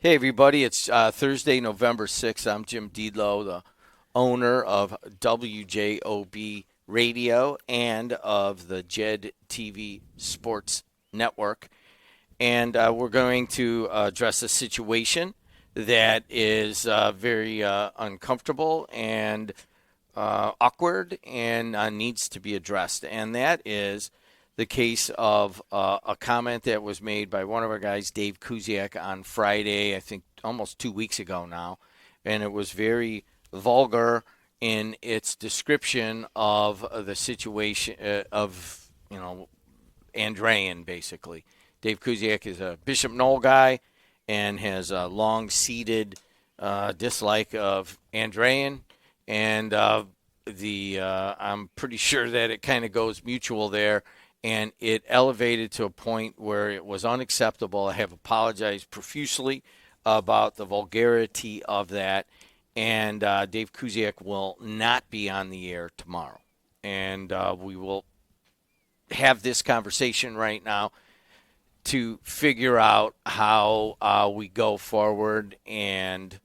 Hey, everybody. It's Thursday, November 6th. I'm Jim Deedlow, the owner of WJOB Radio and of the JED TV Sports Network. And we're going to address a situation that is very uncomfortable and awkward and needs to be addressed. And that is the case of a comment that was made by one of our guys, Dave Kusiak, on Friday, I think almost 2 weeks ago now. And it was very vulgar in its description of the situation of, Andrean, basically. Dave Kusiak is a Bishop Knoll guy and has a long-seated dislike of Andrean. And I'm pretty sure that it kind of goes mutual there, and it elevated to a point where it was unacceptable. I have apologized profusely about the vulgarity of that, and Dave Kusiak will not be on the air tomorrow. And we will have this conversation right now to figure out how we go forward and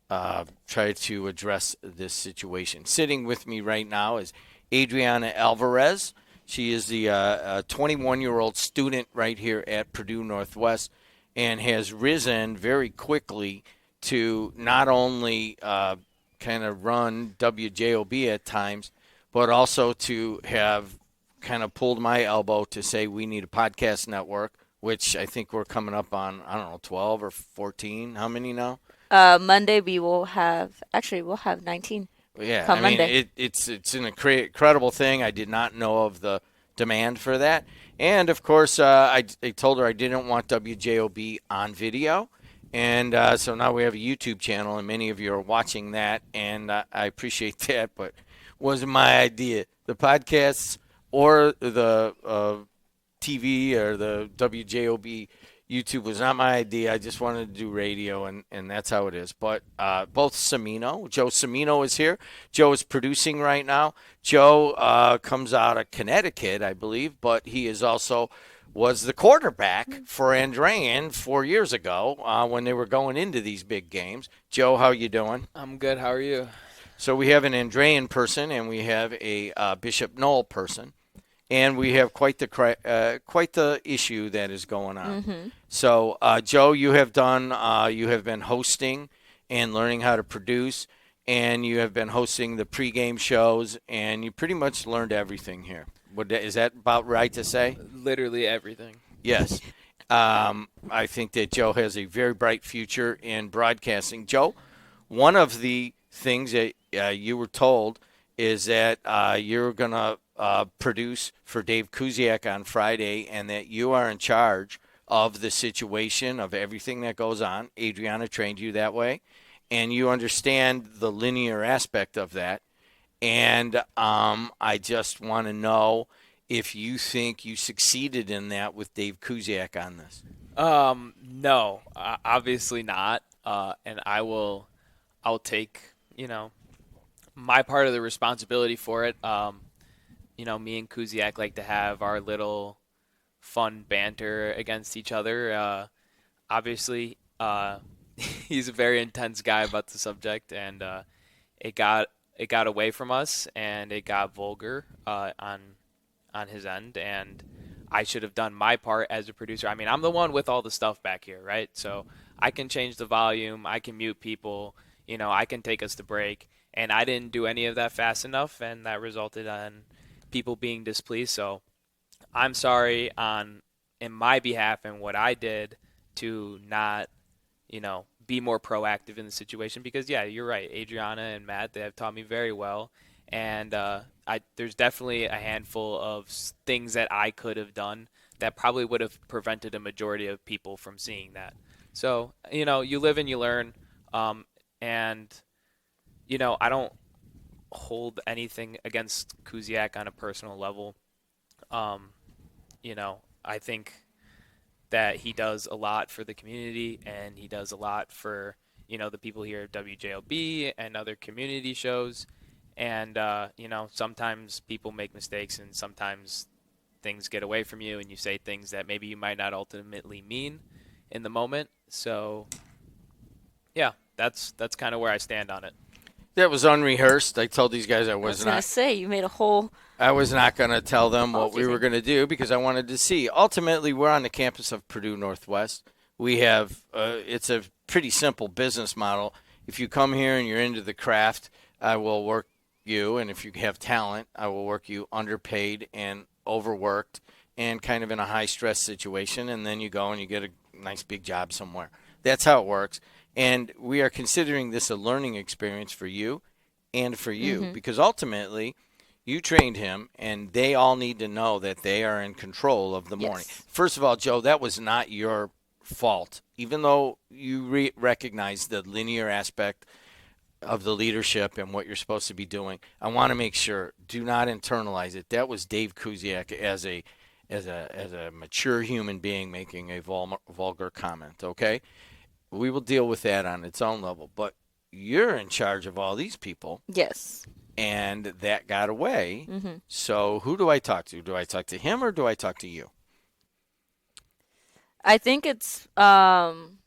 try to address this situation. Sitting with me right now is Adrianna Alvarez. She is the 21-year-old student right here at Purdue Northwest and has risen very quickly to not only kind of run WJOB at times, but also to have kind of pulled my elbow to say we need a podcast network, which I think we're coming up on, 12 or 14. How many now? Monday we'll have 19. Yeah, Come Monday. it's an incredible thing. I did not know of the demand for that. And, of course, I told her I didn't want WJOB on video. And so now we have a YouTube channel, and many of you are watching that, and I appreciate that, but wasn't my idea. The podcasts or the TV or the WJOB YouTube was not my idea. I just wanted to do radio, and that's how it is. But both Joe Cimino is here. Joe is producing right now. Joe comes out of Connecticut, I believe, but he is also was the quarterback for Andrean 4 years ago when they were going into these big games. Joe, how you doing? I'm good. How are you? So we have an Andrean person, and we have a Bishop Knoll person. And we have quite the issue that is going on. Mm-hmm. So, Joe, you have been hosting and learning how to produce, and you have been hosting the pregame shows, and you pretty much learned everything here. Is that about right to say? Literally everything. Yes. I think that Joe has a very bright future in broadcasting. Joe, one of the things that you were told is that you're going to produce for Dave Kusiak on Friday, and that you are in charge of the situation of everything that goes on. Adrianna trained you that way, and you understand the linear aspect of that. And I just want to know if you think you succeeded in that with Dave Kusiak on this. No, obviously not. And I'll take, my part of the responsibility for it. Me and Kusiak like to have our little fun banter against each other. Obviously, he's a very intense guy about the subject, and it got away from us, and it got vulgar on his end, and I should have done my part as a producer. I mean, I'm the one with all the stuff back here, right? So I can change the volume, I can mute people, I can take us to break, and I didn't do any of that fast enough, and that resulted in people being displeased. So I'm sorry in my behalf and what I did to not, be more proactive in the situation, because yeah, you're right. Adriana and Matt, they have taught me very well. And there's definitely a handful of things that I could have done that probably would have prevented a majority of people from seeing that. So, you live and you learn. And I don't hold anything against Kusiak on a personal level. I think that he does a lot for the community, and he does a lot for, the people here at WJLB and other community shows. And, sometimes people make mistakes, and sometimes things get away from you, and you say things that maybe you might not ultimately mean in the moment. So, Yeah, that's kind of where I stand on it. That was unrehearsed. I told these guys I was gonna say you made a whole I was not going to tell them what policy we were thing. going to do because I wanted to see. Ultimately, we're on the campus of Purdue Northwest. We have it's a pretty simple business model. If you come here and you're into the craft, I will work you, and if you have talent, I will work you underpaid and overworked and kind of in a high stress situation, and then you go and you get a nice big job somewhere. That's how it works. And we are considering this a learning experience for you and for you because ultimately you trained him, and they all need to know that they are in control of the morning. Yes. First of all, Joe, that was not your fault. Even though you recognize the linear aspect of the leadership and what you're supposed to be doing, I want to make sure, do not internalize it. That was Dave Kusiak as a mature human being making a vulgar comment, okay? We will deal with that on its own level. But you're in charge of all these people, Yes. and that got away. Mm-hmm. So who do I talk to? Do I talk to him or do I talk to you? I think it's one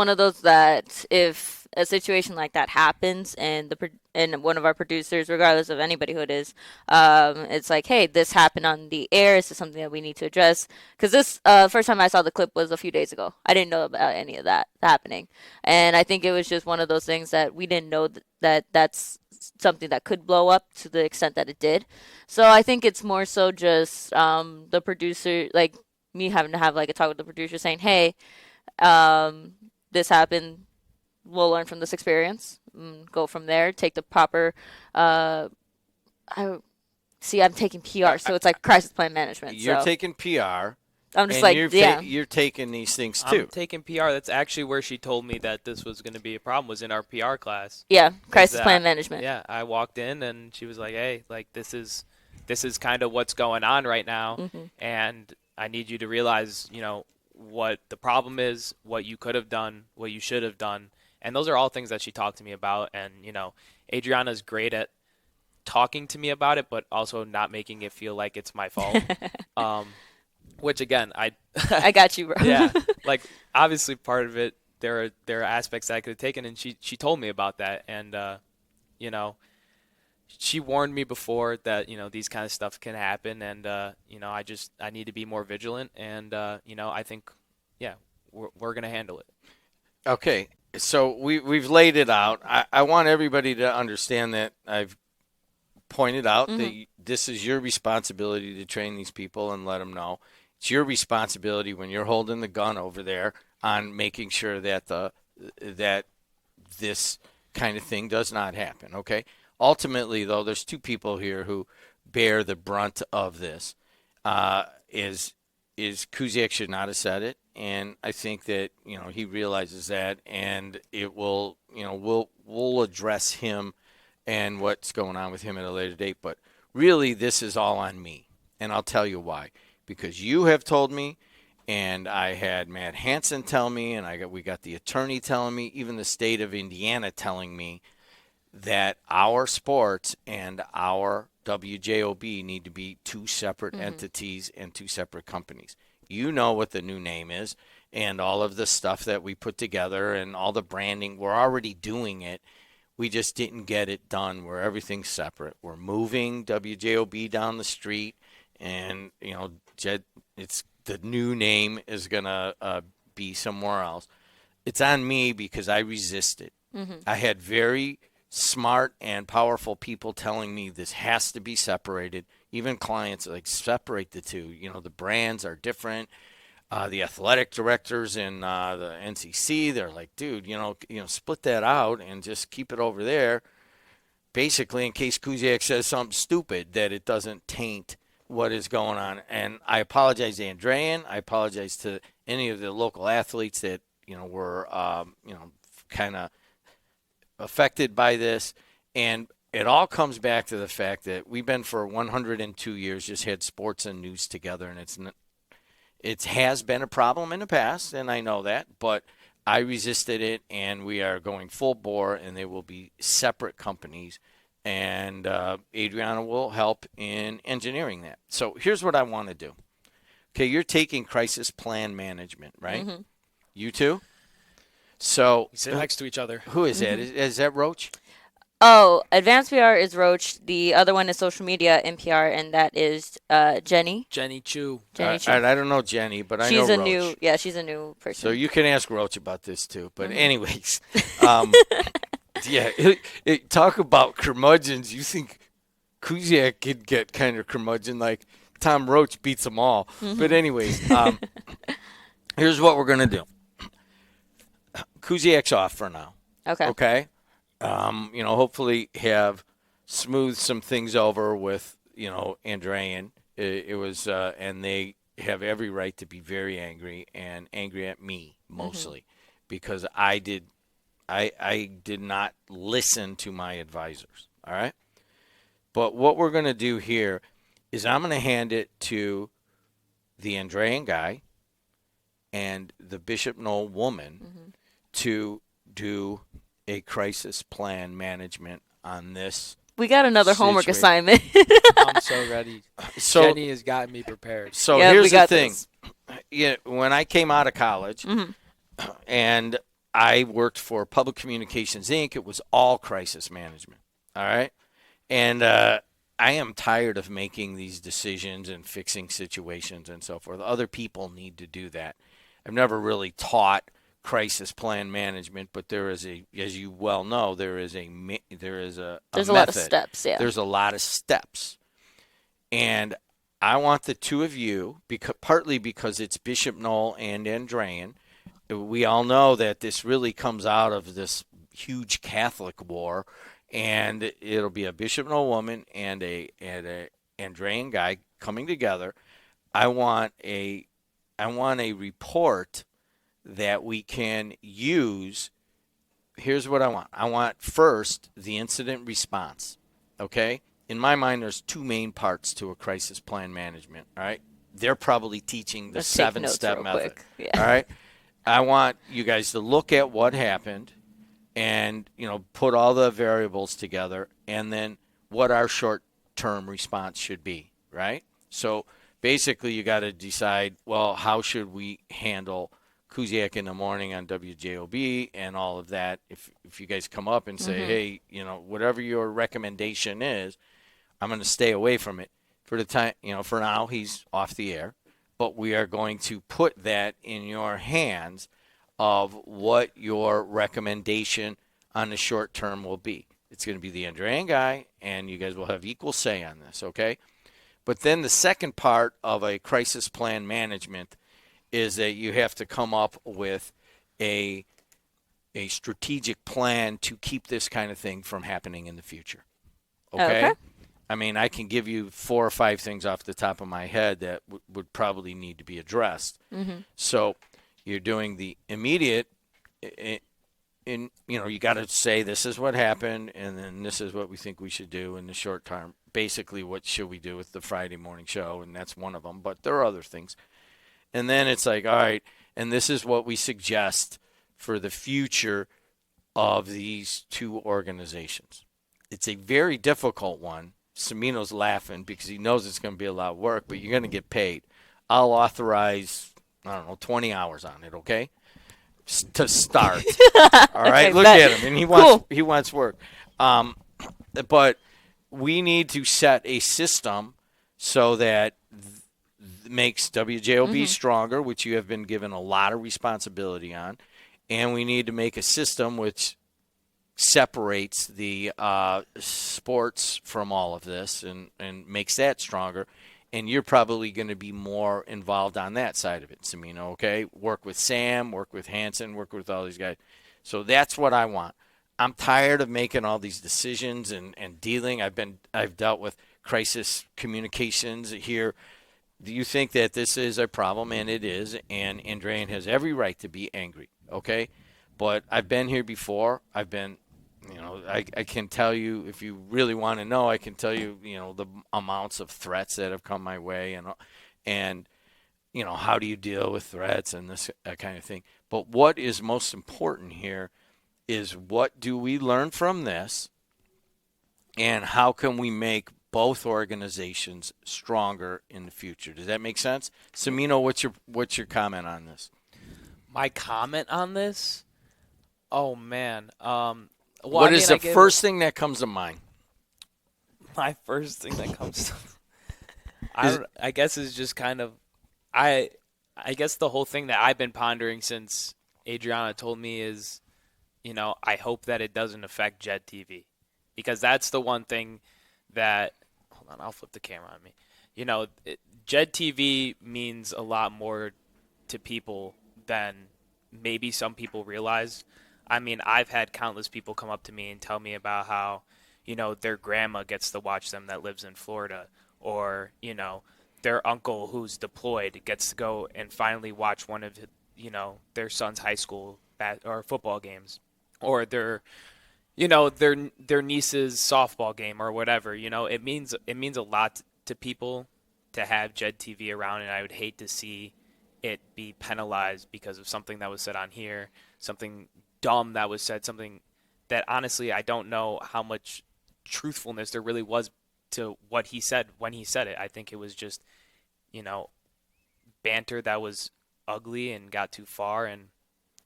of those that if a situation like that happens and and one of our producers, regardless of anybody who it is, it's like, hey, this happened on the air. Is this something that we need to address? Because this first time I saw the clip was a few days ago. I didn't know about any of that happening, and I think it was just one of those things that we didn't know that that's something that could blow up to the extent that it did. So I think it's more so just the producer, like me having to have like a talk with the producer saying, hey, this happened. We'll learn from this experience. Go from there. Take the proper. I see. I'm taking PR, so it's like crisis plan management. You're So taking PR, I'm just and like, you're yeah, you're taking these things too. I'm taking PR. That's actually where she told me that this was going to be a problem, was in our PR class. yeah, crisis Is plan that- management. Yeah, I walked in and she was like, "Hey, like this is kind of what's going on right now, Mm-hmm. and I need you to realize, what the problem is, what you could have done, what you should have done." And those are all things that she talked to me about. And, Adriana's great at talking to me about it, but also not making it feel like it's my fault. Which again, I got you, bro. yeah, like obviously part of it, there are aspects that I could have taken, and she told me about that. And, she warned me before that, these kind of stuff can happen. And, I need to be more vigilant. And, I think, yeah, we're going to handle it. Okay, so we've laid it out. I want everybody to understand that I've pointed out that this is your responsibility to train these people and let them know. It's your responsibility when you're holding the gun over there on making sure that that this kind of thing does not happen. Okay. Ultimately, though, there's two people here who bear the brunt of this. Is Kusiak should not have said it, and I think that he realizes that, and it will we'll address him and what's going on with him at a later date. But really, this is all on me, and I'll tell you why. Because you have told me, and I had Matt Hansen tell me, and we got the attorney telling me, even the state of Indiana telling me that our sports and our WJOB need to be two separate entities and two separate companies. You know what the new name is, and all of the stuff that we put together and all the branding. We're already doing it. We just didn't get it done where everything's separate. We're moving WJOB down the street, and it's the new name is gonna be somewhere else. It's on me because I resisted. I had very smart and powerful people telling me this has to be separated. Even clients like separate the two. The brands are different. The athletic directors in the NCC, they're like, dude, split that out and just keep it over there. Basically, in case Kusiak says something stupid, that it doesn't taint what is going on. And I apologize to Andrean. I apologize to any of the local athletes that were kind of affected by this. And it all comes back to the fact that we've been for 102 years just had sports and news together, and it has been a problem in the past, and I know that, but I resisted it, and we are going full bore, and they will be separate companies, and Adriana will help in engineering that. So here's what I want to do. Okay, you're taking crisis plan management, right? You too? So We sit next to each other. who is that? Is that Roach? Oh, advanced PR is Roach. The other one is social media NPR, and that is Jenny. Jenny Chu. Jenny Chu. I don't know Jenny, but I know She's a Roach. she's a new person. So you can ask Roach about this too. But anyways, yeah, talk about curmudgeons. You think Kusiak could get kind of curmudgeon like Tom Roach beats them all. But anyways, here's what we're going to do. Kusiak's off for now. Okay? Hopefully have smoothed some things over with, Adrian. It was, and they have every right to be very angry and angry at me mostly because I did not listen to my advisors. All right. But what we're going to do here is I'm going to hand it to the Andrean guy and the Bishop Knoll woman to do a crisis plan management on this. We got another homework situation. assignment. I'm so ready. So Jenny has gotten me prepared. So Yeah, here's we the got thing. this. Yeah, when I came out of college and I worked for Public Communications Inc., it was all crisis management. All right. And I am tired of making these decisions and fixing situations and so forth. Other people need to do that. I've never really taught crisis plan management, but there is as you well know, there's a There's a method. lot of steps, yeah. There's a lot of steps. And I want the two of you, partly because it's Bishop Knoll and Andrean. We all know that this really comes out of this huge Catholic war, and it'll be a Bishop Knoll woman and a Andrean guy coming together. I want a report that we can use. Here's what I want. I want first the incident response. Okay? In my mind, there's two main parts to a crisis plan management. All right? They're probably teaching the Let's take notes 7-step real method. quick. Yeah. All right? I want you guys to look at what happened and, put all the variables together and then what our short-term response should be, right? So basically you got to decide, well, how should we handle Kusiak in the morning on WJOB and all of that? If you guys come up and say, hey, whatever your recommendation is, I'm going to stay away from it for the time. For now, he's off the air, but we are going to put that in your hands of what your recommendation on the short term will be. It's going to be the Andrean guy, and you guys will have equal say on this, okay? But then the second part of a crisis plan management is that you have to come up with a strategic plan to keep this kind of thing from happening in the future. Okay? I mean, I can give you 4 or 5 things off the top of my head that would probably need to be addressed. So you're doing the immediate, you got to say this is what happened, and then this is what we think we should do in the short term. Basically, what should we do with the Friday morning show, and that's one of them. But there are other things. And then it's like, all right, and this is what we suggest for the future of these two organizations. It's a very difficult one. Cimino's laughing because he knows it's going to be a lot of work, but you're going to get paid. I'll authorize, 20 hours on it, okay? To start. All right, Okay, look bet. at him, and he wants work. But we need to set a system so that makes WJOB stronger, which you have been given a lot of responsibility on, and we need to make a system which separates the sports from all of this and makes that stronger. And you're probably going to be more involved on that side of it, Cimino, okay? Work with Sam, work with Hanson, work with all these guys. So that's what I want. I'm tired of making all these decisions and dealing. I've dealt with crisis communications here. Do you think that this is a problem? And it is. And Andrean has every right to be angry, okay? But I've been here before. I've been, I can tell you, if you really want to know, I can tell you, the amounts of threats that have come my way and how do you deal with threats and this kind of thing. But what is most important here is what do we learn from this and how can we make both organizations stronger in the future? Does that make sense? Cimino, what's your comment on this? My comment on this, Oh man. Well, What I is mean, the first thing that comes to mind? my first thing that comes to Is- I guess is just kind of I I guess the whole thing that I've been pondering since Adriana told me is, I hope that it doesn't affect Jed TV, because that's the one thing that, hold on, I'll flip the camera on me. Jed TV means a lot more to people than maybe some people realize. I mean, I've had countless people come up to me and tell me about how, their grandma gets to watch them that lives in Florida, or, their uncle who's deployed gets to go and finally watch one of, their son's high school or football games, or their niece's softball game or whatever. It means a lot to people to have Jed TV around, and I would hate to see it be penalized because of something that was said on here, something dumb that was said, something that honestly I don't know how much truthfulness there really was to what he said when he said it. I think it was just, you know, banter that was ugly and got too far, and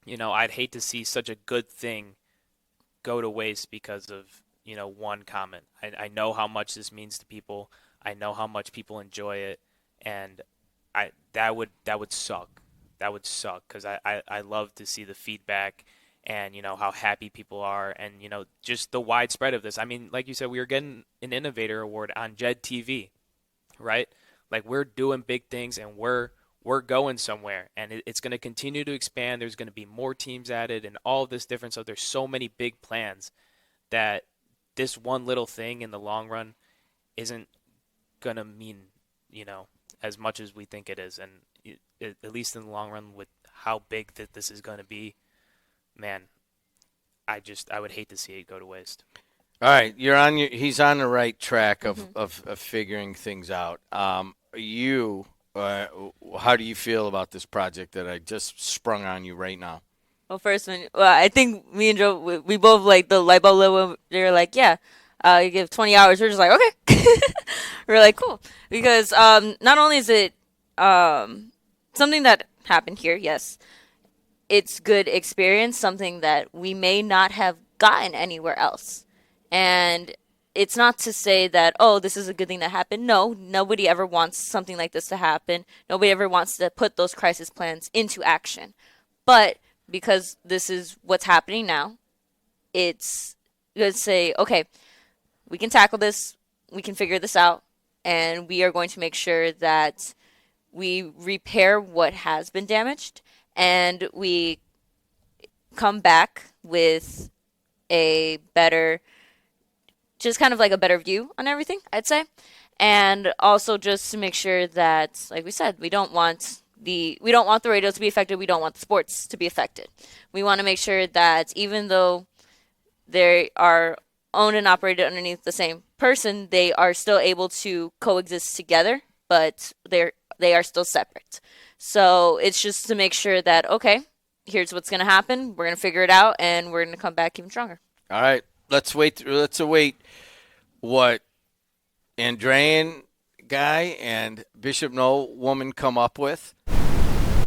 I'd hate to see such a good thing go to waste because of, one comment. I know how much this means to people. I know how much people enjoy it, and that would suck. That would suck because I love to see the feedback and how happy people are, and just the widespread of this. I mean, like you said, we were getting an innovator award on Jed TV, right? Like, we're doing big things, and we're going somewhere, and it's going to continue to expand. There's going to be more teams added and all of this different. So there's so many big plans that this one little thing in the long run isn't going to mean, as much as we think it is. And at least in the long run, with how big that this is going to be, man, I would hate to see it go to waste. All right, he's on the right track of figuring things out. You, how do you feel about this project that I just sprung on you right now? Well, I think me and Joe, we both like the light bulb lit when they're like, yeah, you give 20 hours. We're just like, okay. We're like, cool. Because not only is it something that happened here, yes, it's good experience, something that we may not have gotten anywhere else. And it's not to say that, oh, this is a good thing that happened. No, nobody ever wants something like this to happen. Nobody ever wants to put those crisis plans into action. But because this is what's happening now, it's good to say, okay, we can tackle this, we can figure this out, and we are going to make sure that we repair what has been damaged, and we come back with a better, just kind of like a better view on everything, I'd say. And also just to make sure that, like we said, we don't want the radio to be affected. We don't want the sports to be affected. We want to make sure that even though they are owned and operated underneath the same person, they are still able to coexist together, but they are still separate. So it's just to make sure that, okay, here's what's going to happen. We're going to figure it out, and we're going to come back even stronger. All right, let's wait. Let's await what Andrean guy and Bishop Noel woman come up with.